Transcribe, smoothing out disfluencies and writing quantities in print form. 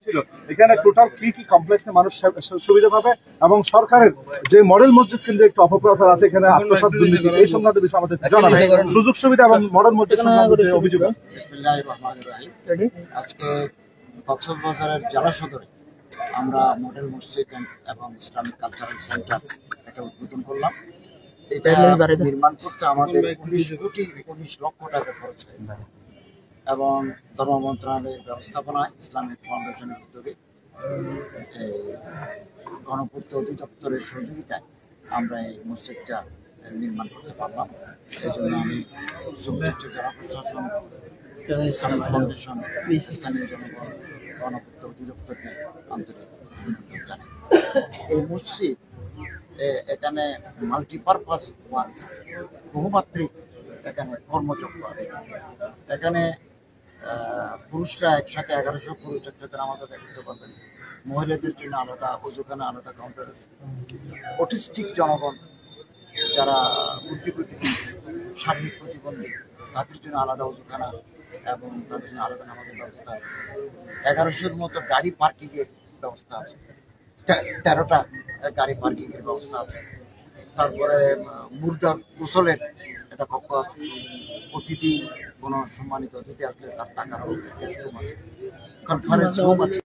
ছিল, এখানে টোটাল কি কি কমপ্লেক্সে মানুষ সুবিধা পাবে এবং সরকারের যে মডেল মসজিদ কিন্তু একটু অপপ্রচার আছে, এখানে আত্মসাৎ দুর্নীতি, এই সংক্রান্ত বিষয় আমাদের জানাবেন, সুযোগ সুবিধা এবং মডেল মসজিদ সংক্রান্ত যে অভিযোগ আছে। বিসমিল্লাহির রহমানির রহিম। আজকে কক্সবাজারের জেলা সদরে আমরা মডেল মসজিদ এবং ইসলামিক কালচারাল সেন্টার এটা উদ্বোধন করলাম। এটা নির্মাণ করতে আমাদের 19 লক্ষ টাকা খরচ হয়েছে এবং ধর্ম মন্ত্রণালয়ের ব্যবস্থাপনায় ইসলামিক ফাউন্ডেশনের উদ্যোগে গণপূর্ত অধিদপ্তরের সহযোগিতায় আমরা এই মসজিদটা নির্মাণ করতে পারলাম। এই জন্য আমি সংশ্লিষ্ট জেলা প্রশাসন, ইসলামিক ফাউন্ডেশন, স্থানীয় জনগণ, গণপূর্ত অধিদপ্তরকে আন্তরিক ধন্যবাদ জানাই। এই মসজিদ এখানে মাল্টিপারপাস ওয়ার্ক আছে, বহুমাত্রিক এখানে কর্মচক্র আছে। এখানে পুরুষরা একসাথে 1100 পুরুষ একসাথে নামাজ আদায় করতে পারবেন। মহিলাদের জন্য আলাদা ওযুখানা, আলাদা কাউন্টার আছে। অটিস্টিক জনগণ যারা বুদ্ধি প্রতিবন্ধী, শারীরিক প্রতিবন্ধী, তাদের জন্য আলাদা ওযুখানা এবং তাদের জন্য আলাদা নামাজের ব্যবস্থা আছে। 1100-র মতো গাড়ি পার্কিং এর ব্যবস্থা আছে, 13টা গাড়ি পার্কিং এর ব্যবস্থা আছে। তারপরে মুর্দা গোসলের একটা কক্ষ আছে। অতিথি, কোনো সম্মানিত অতিথি আসলে তার থাকার গেস্ট রুম আছে, কনফারেন্স রুম আছে।